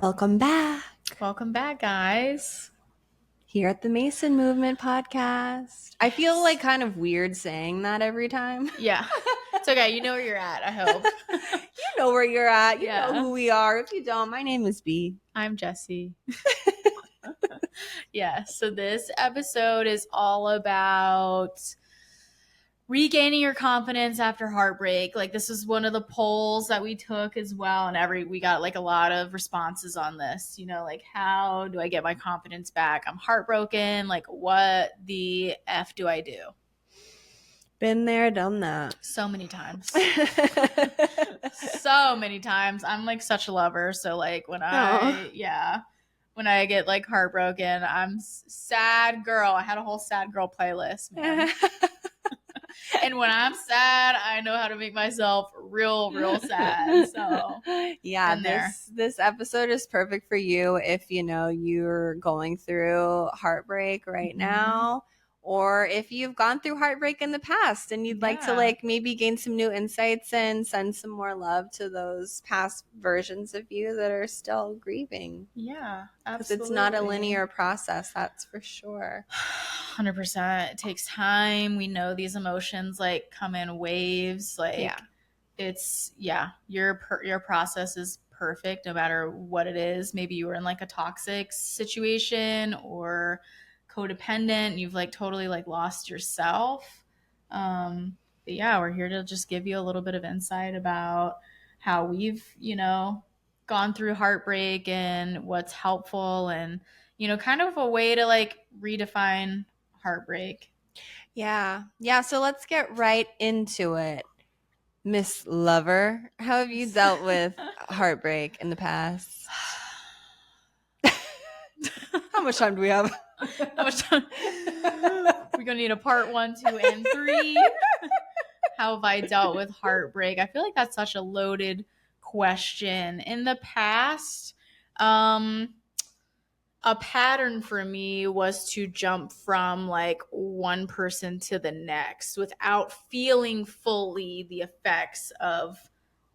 Welcome back Welcome back, guys. here at the Mason Movement podcast. I feel like kind of weird saying that every time. Yeah. It's okay. You know where you're at, I hope. You know where you're at. You Yeah. know who we are. If you don't, my name is B. I'm Jessy. Yeah. So this episode is all about regaining your confidence after heartbreak. Like, this is one of the polls that we took as well, and we got like a lot of responses on this. You know, like, how do I get my confidence back? I'm heartbroken. Like, what the F do I do? Been there, done that. So many times. So many times. I'm like such a lover. So like when I get like heartbroken, I'm sad girl. I had a whole sad girl playlist, man. And when I'm sad, I know how to make myself real sad. So yeah, this episode is perfect for you if you know you're going through heartbreak right now, or if you've gone through heartbreak in the past and you'd like to like maybe gain some new insights and send some more love to those past versions of you that are still grieving. Yeah, absolutely. Because it's not a linear process, that's for sure. 100%. It takes time. We know these emotions like come in waves. Like your process is perfect no matter what it is. Maybe you were in like a toxic situation or codependent. You've like totally like lost yourself. But yeah, we're here to just give you a little bit of insight about how we've, gone through heartbreak and what's helpful and, kind of a way to like redefine heartbreak. Yeah. So let's get right into it. Miss Lover, how have you dealt with heartbreak in the past? How much time do we have? How much time? We're going to need a part 1, 2, and 3. How have I dealt with heartbreak? I feel like that's such a loaded question. In the past, a pattern for me was to jump from like one person to the next without feeling fully the effects of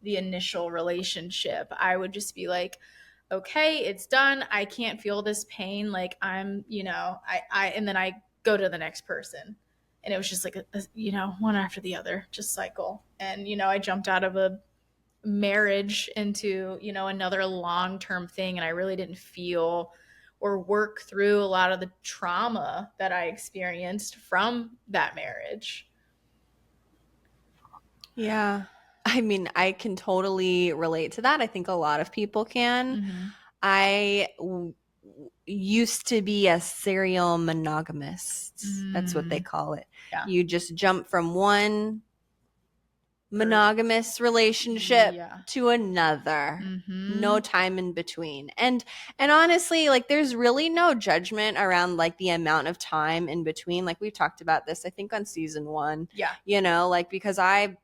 the initial relationship. I would just be like, okay, it's done. I can't feel this pain. Like I'm, and then I go to the next person. And it was just like, one after the other, just cycle. And, I jumped out of a marriage into, another long-term thing. And I really didn't feel or work through a lot of the trauma that I experienced from that marriage. Yeah. I mean, I can totally relate to that. I think a lot of people can. Mm-hmm. I used to be a serial monogamist. That's what they call it. Yeah. You just jump from one monogamous relationship to another. No time in between. And honestly, like there's really no judgment around like the amount of time in between. Like we've talked about this, I think on season 1. Yeah. Like because I,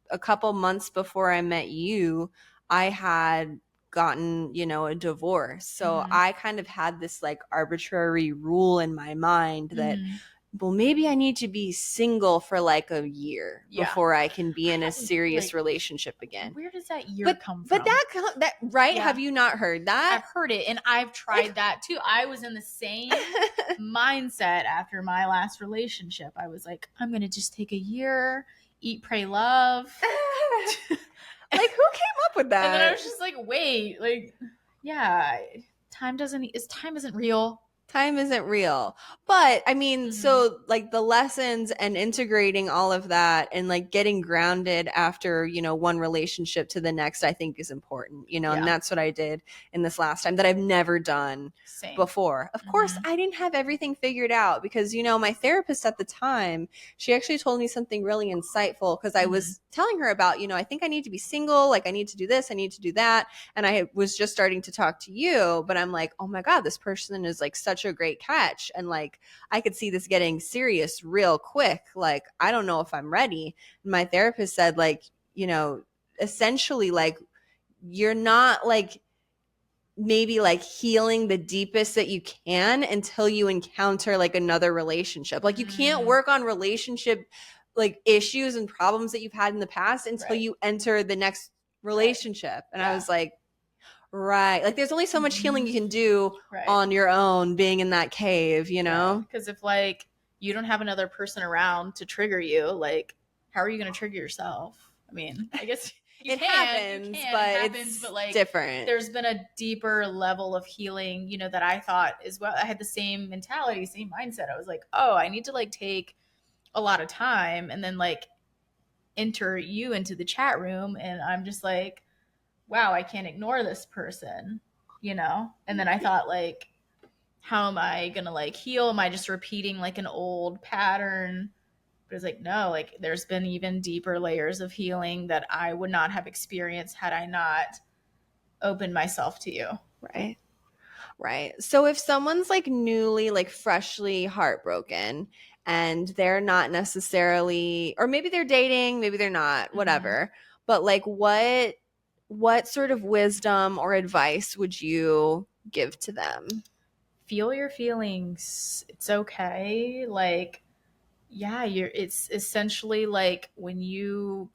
a couple months before I met you, I had gotten, a divorce. So I kind of had this like arbitrary rule in my mind that well, maybe I need to be single for like a year before I can be in a serious relationship again. Where does that year come from? But that right? Yeah. Have you not heard that? I've heard it, and I've tried that too. I was in the same mindset after my last relationship. I was like, I'm going to just take a year, eat, pray, love. Like, who came up with that? And then I was just like, wait, like, yeah, time isn't real. Time isn't real. But I mean, so like the lessons and integrating all of that and like getting grounded after, one relationship to the next, I think is important, and that's what I did in this last time that I've never done before. Of course, I didn't have everything figured out because, my therapist at the time, she actually told me something really insightful because I was telling her about, I think I need to be single. Like I need to do this. I need to do that. And I was just starting to talk to you, but I'm like, oh my God, this person is like such a great catch. And like, I could see this getting serious real quick. Like, I don't know if I'm ready. And my therapist said like, essentially like, you're not like maybe like healing the deepest that you can until you encounter like another relationship. Like you can't work on relationship like issues and problems that you've had in the past until you enter the next relationship. And I was like, Right. Like there's only so much healing you can do Right. on your own being in that cave, you Yeah. know? Because if like you don't have another person around to trigger you, like how are you going to trigger yourself? I mean, I guess It happens, but it happens, it's but like different. there's been a deeper level of healing, you know, that I thought as well. I had the same mentality, same mindset. I was like, oh, I need to like take a lot of time and then like enter you into the chat room. And I'm just like, wow, I can't ignore this person, you know? And then I thought like, how am I gonna like heal? Am I just repeating like an old pattern? But it's like, no, like there's been even deeper layers of healing that I would not have experienced had I not opened myself to you. Right. Right. So if someone's like newly, like freshly heartbroken and they're not necessarily, or maybe they're dating, maybe they're not, whatever, but like what sort of wisdom or advice would you give to them? Feel your feelings. It's okay. Like, yeah, it's essentially like when you're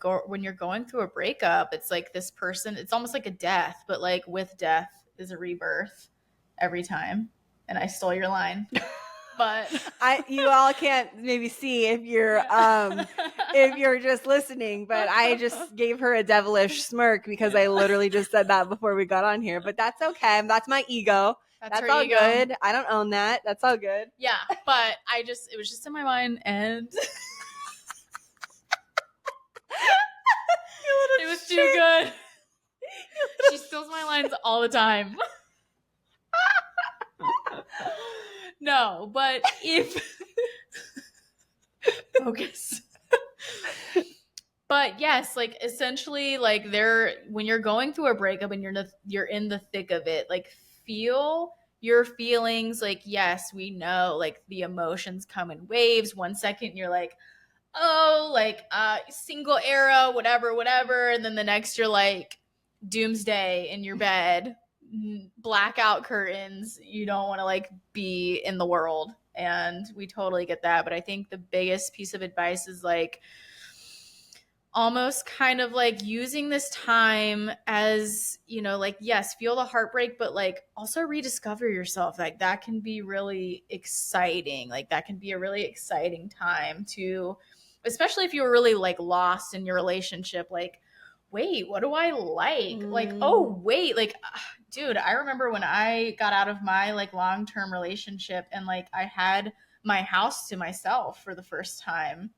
going through a breakup, it's like this person, it's almost like a death, but like with death is a rebirth every time. And I stole your line. But You all can't maybe see if you're just listening, but I just gave her a devilish smirk because I literally just said that before we got on here. But that's okay. That's my ego. That's all ego. good. I don't own that. That's all good. Yeah, but it was just in my mind, and it was too good. She steals my lines all the time. No, but if focus. But yes, like essentially, like when you're going through a breakup and you're in the thick of it, like feel your feelings. Like yes, we know like the emotions come in waves. 1 second you're like, oh, like single era, whatever, and then the next you're like doomsday in your bed, blackout curtains. You don't want to like be in the world, and we totally get that. But I think the biggest piece of advice is like almost kind of like using this time as, you know, like yes, feel the heartbreak, but like also rediscover yourself. Like that can be really exciting. Like that can be a really exciting time to, especially if you were really like lost in your relationship. Like, wait, what do I like? Like, oh wait, like dude, I remember when I got out of my like long-term relationship and like I had my house to myself for the first time,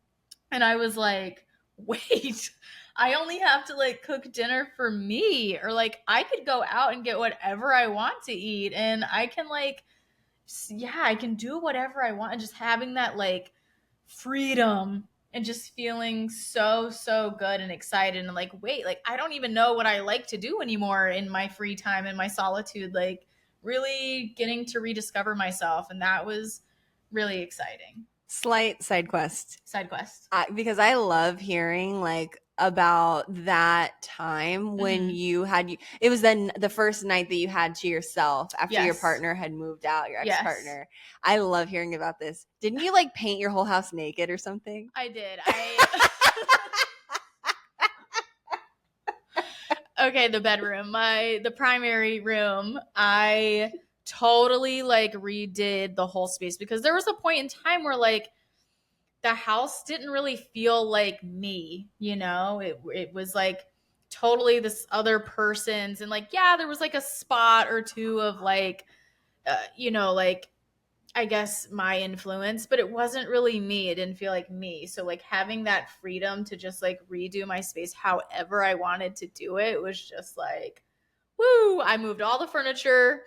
and I was like, wait, I only have to like cook dinner for me, or like I could go out and get whatever I want to eat, and I can like, yeah, I can do whatever I want. And just having that like freedom and just feeling so good and excited, and like, wait, like I don't even know what I like to do anymore in my free time, in my solitude, like really getting to rediscover myself. And that was really exciting. Slight side quest. Because I love hearing like about that time when it was then the first night that you had to yourself after your partner had moved out, your ex-partner. I love hearing about this. Didn't you like paint your whole house naked or something? I did. Okay, the bedroom, the primary room, I totally like redid the whole space, because there was a point in time where like the house didn't really feel like me, you know? It was like totally this other person's, and like yeah, there was like a spot or two of like you know, like I guess my influence, but it wasn't really me. It didn't feel like me. So like having that freedom to just like redo my space however I wanted to do it was just like, woo. I moved all the furniture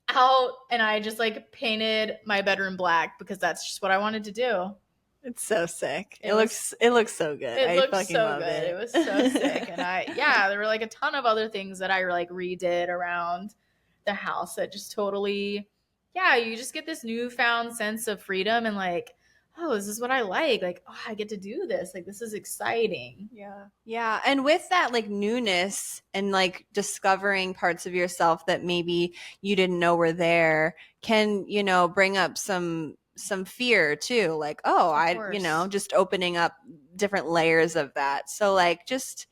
out and I just like painted my bedroom black because that's just what I wanted to do. It's so sick. It looks so good. It looked fucking so love good. it. It was so sick. And there were like a ton of other things that I like redid around the house that just totally, you just get this newfound sense of freedom and like, oh, this is what I like. Like, oh, I get to do this. Like, this is exciting. Yeah. Yeah. And with that like newness and like discovering parts of yourself that maybe you didn't know were there can, you know, bring up some fear too. Like, oh, just opening up different layers of that. So like just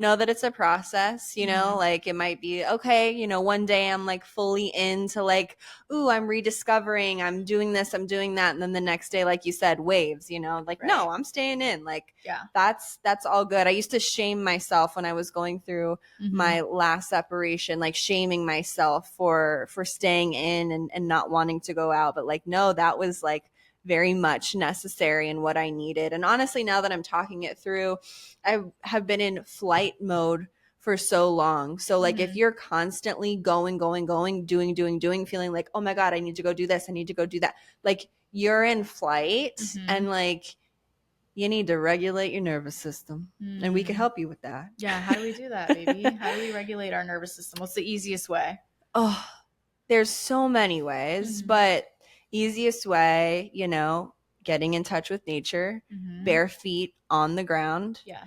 know that it's a process, you know, like it might be okay, you know, one day I'm like fully into like, ooh, I'm rediscovering, I'm doing this, I'm doing that. And then the next day, like you said, waves, you know, like, no, I'm staying in. Like, that's all good. I used to shame myself when I was going through my last separation, like shaming myself for staying in and not wanting to go out. But like, no, that was like very much necessary and what I needed. And honestly, now that I'm talking it through, I have been in flight mode for so long. So like if you're constantly going, doing, feeling like, oh my God, I need to go do this, I need to go do that. Like you're in flight and like you need to regulate your nervous system. And we can help you with that. Yeah. How do we do that, baby? How do we regulate our nervous system? What's the easiest way? Oh, there's so many ways, but easiest way, you know, getting in touch with nature, bare feet on the ground. Yes.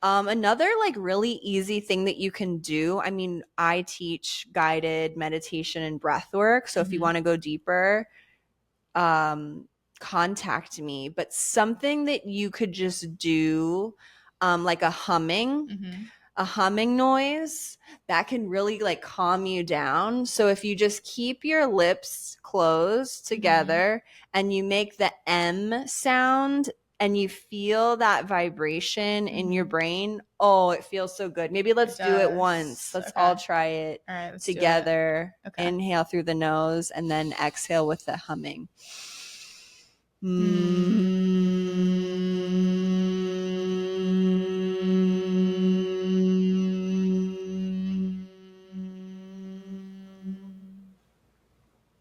Another like really easy thing that you can do. I mean, I teach guided meditation and breath work. So if you want to go deeper, contact me. But something that you could just do, like a humming noise that can really like calm you down. So if you just keep your lips closed together and you make the M sound and you feel that vibration in your brain, oh, it feels so good. Maybe let's do it once. Let's all try it together. Okay. Inhale through the nose and then exhale with the humming.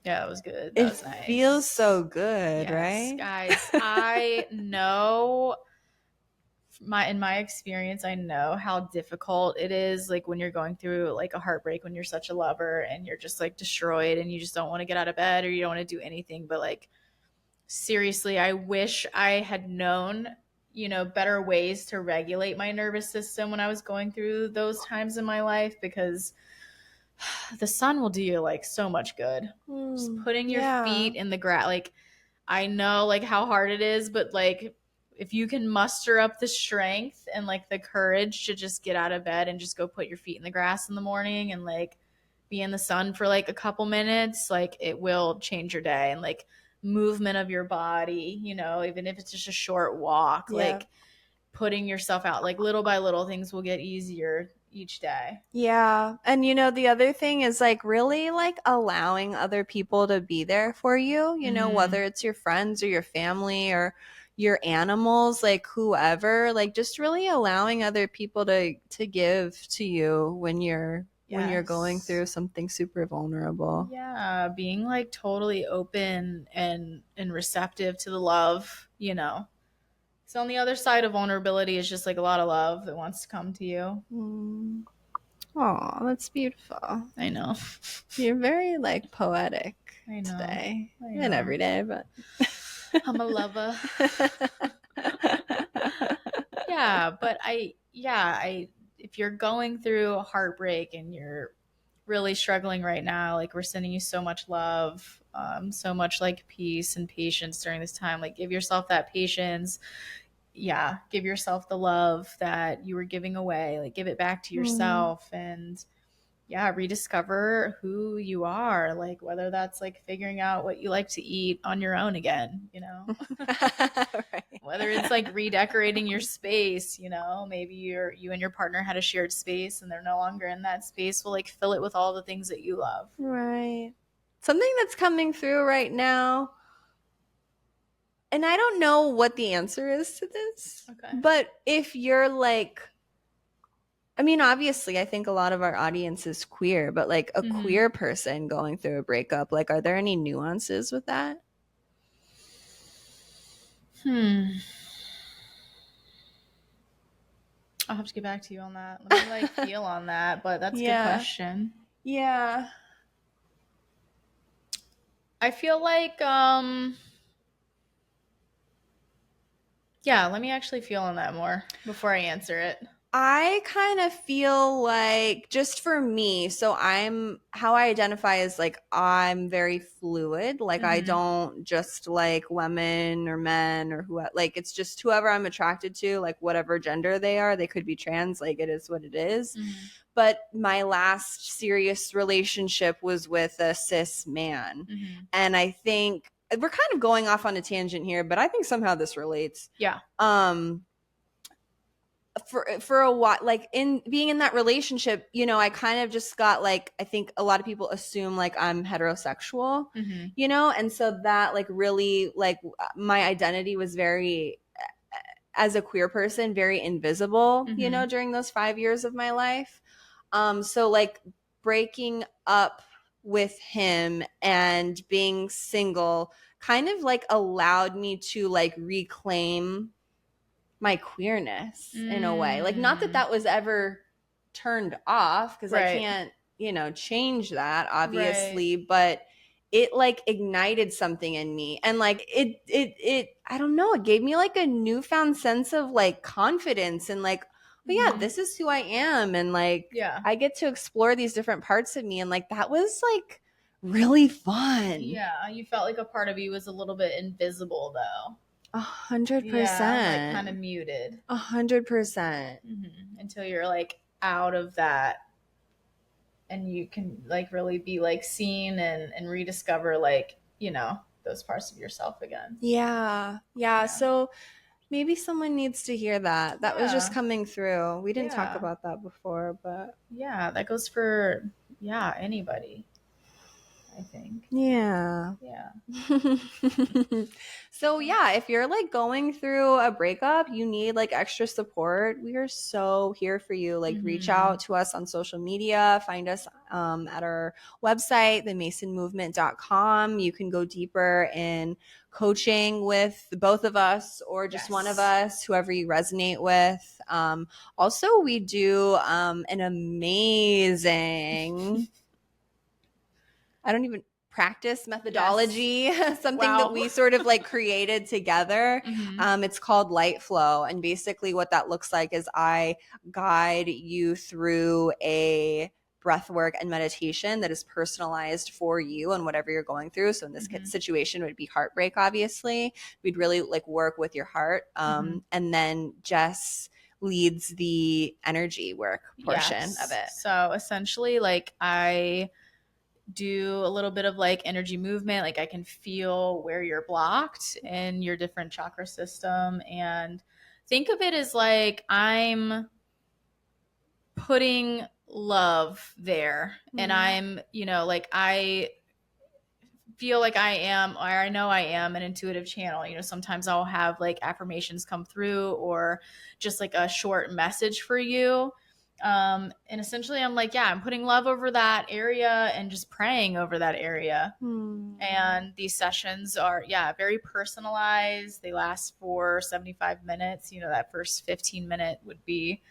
Yeah, that was good. That was nice. It feels so good, right? Guys, I know in my experience, I know how difficult it is, like when you're going through like a heartbreak, when you're such a lover and you're just like destroyed and you just don't want to get out of bed or you don't want to do anything. But like seriously, I wish I had known, you know, better ways to regulate my nervous system when I was going through those times in my life, because the sun will do you like so much good. Just putting your feet in the grass. Like, I know like how hard it is, but like if you can muster up the strength and like the courage to just get out of bed and just go put your feet in the grass in the morning and like be in the sun for like a couple minutes, like it will change your day. And like movement of your body, you know, even if it's just a short walk, like putting yourself out, like little by little, things will get easier each day. Yeah. And you know, the other thing is like really like allowing other people to be there for you, you know, whether it's your friends or your family or your animals, like whoever, like just really allowing other people to give to you when you're going through something super vulnerable. Yeah, being like totally open and receptive to the love, you know. So on the other side of vulnerability is just like a lot of love that wants to come to you. Oh, that's beautiful. I know. You're very like poetic today. And every day, but I'm a lover. Yeah, but if you're going through a heartbreak and you're really struggling right now, like we're sending you so much love, so much like peace and patience during this time. Like give yourself that patience. Yeah, give yourself the love that you were giving away. Like give it back to yourself and rediscover who you are. Like whether that's like figuring out what you like to eat on your own again, you know. Right. Whether it's like redecorating your space, you know, maybe you and your partner had a shared space and they're no longer in that space. Well, like fill it with all the things that you love. Right. Something that's coming through right now, and I don't know what the answer is to this, but if you're like, I mean, obviously, I think a lot of our audience is queer, but like a queer person going through a breakup, like, are there any nuances with that? I'll have to get back to you on that. Let me like feel on that, but that's a good question. Yeah. I feel like, let me actually feel on that more before I answer it. I kind of feel like just for me, so how I identify is like I'm very fluid. Like I don't just like women or men or who, like it's just whoever I'm attracted to, like whatever gender they are. They could be trans, like it is what it is. But my last serious relationship was with a cis man. And I think we're kind of going off on a tangent here, but I think somehow this relates. Yeah. For a while, like in being in that relationship, you know, I kind of just got like, I think a lot of people assume like I'm heterosexual, you know, and so that like really like my identity was very, as a queer person, very invisible, you know, during those 5 years of my life. So like breaking up with him and being single kind of like allowed me to like reclaim my queerness in a way. Like not that that was ever turned off, because I can't, you know, change that obviously, but it like ignited something in me, and like it I don't know, it gave me like a newfound sense of like confidence and like, oh yeah, this is who I am, and like I get to explore these different parts of me, and like that was like really fun. Yeah, you felt like a part of you was a little bit invisible though. 100%. Yeah, like kind of muted. 100%. Until you're like out of that, and you can like really be like seen and rediscover like, you know, those parts of yourself again. Yeah. So maybe someone needs to hear that. That was just coming through. We didn't talk about that before, but yeah, that goes for anybody, I think. Yeah. So yeah, if you're like going through a breakup, you need like extra support, we are so here for you. Like reach out to us on social media, find us at our website, themasonmovement.com. You can go deeper in coaching with both of us or just one of us, whoever you resonate with. Also, we do an amazing I don't even practice methodology, something that we sort of like created together. It's called Light Flow. And basically what that looks like is I guide you through a breath work and meditation that is personalized for you and whatever you're going through. So in this situation, it would be heartbreak, obviously. We'd really like work with your heart. And then Jess leads the energy work portion of it. So essentially, like I do a little bit of like energy movement. Like I can feel where you're blocked in your different chakra system, and think of it as like I'm putting love there. And I'm, you know, like I feel like I am, or I know I am, an intuitive channel. You know, sometimes I'll have like affirmations come through or just like a short message for you. And essentially I'm like, yeah, I'm putting love over that area and just praying over that area. And these sessions are, very personalized. They last for 75 minutes. You know, that first 15-minute would be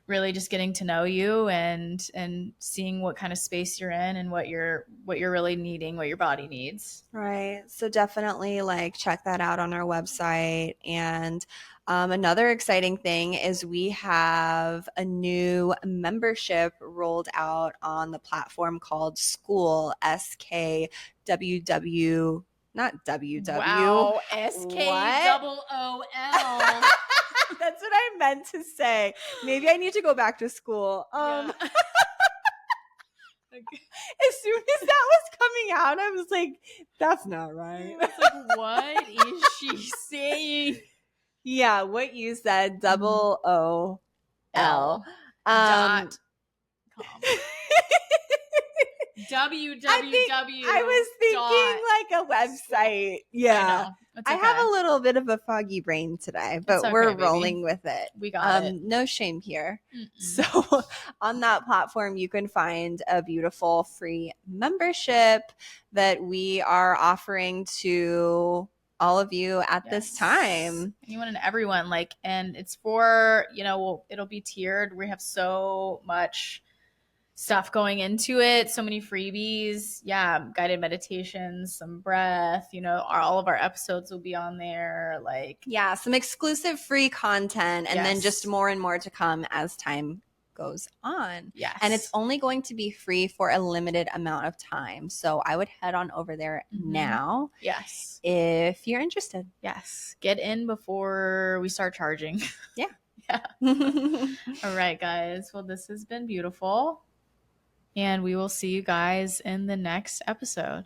really just getting to know you and seeing what kind of space you're in and what you're really needing, what your body needs. Right. So definitely like check that out on our website. And another exciting thing is we have a new membership rolled out on the platform called School, SKWW, not WW. Wow, SKOOL. That's what I meant to say. Maybe I need to go back to school. As soon as that was coming out, I was like, that's not right. I was like, what is she saying? Yeah, what you said, OOL. .com. www. I was thinking like a website. Yeah. I have a little bit of a foggy brain today, but we're rolling with it. We got it. No shame here. So on that platform, you can find a beautiful free membership that we are offering to all of you at this time. Anyone and everyone, like, and it's for, you know, it'll be tiered. We have so stuff going into it. So many freebies. Yeah, guided meditations, some breath, all of our episodes will be on there. Like, yeah, some exclusive free content, and then just Yes. more and more to come as time goes on. Yes. And it's only going to be free for a limited amount of time. So I would head on over there now Yes. if you're interested. Yes. Get in before we start charging. Yeah. Yeah. All right, guys. Well, this has been beautiful. And we will see you guys in the next episode.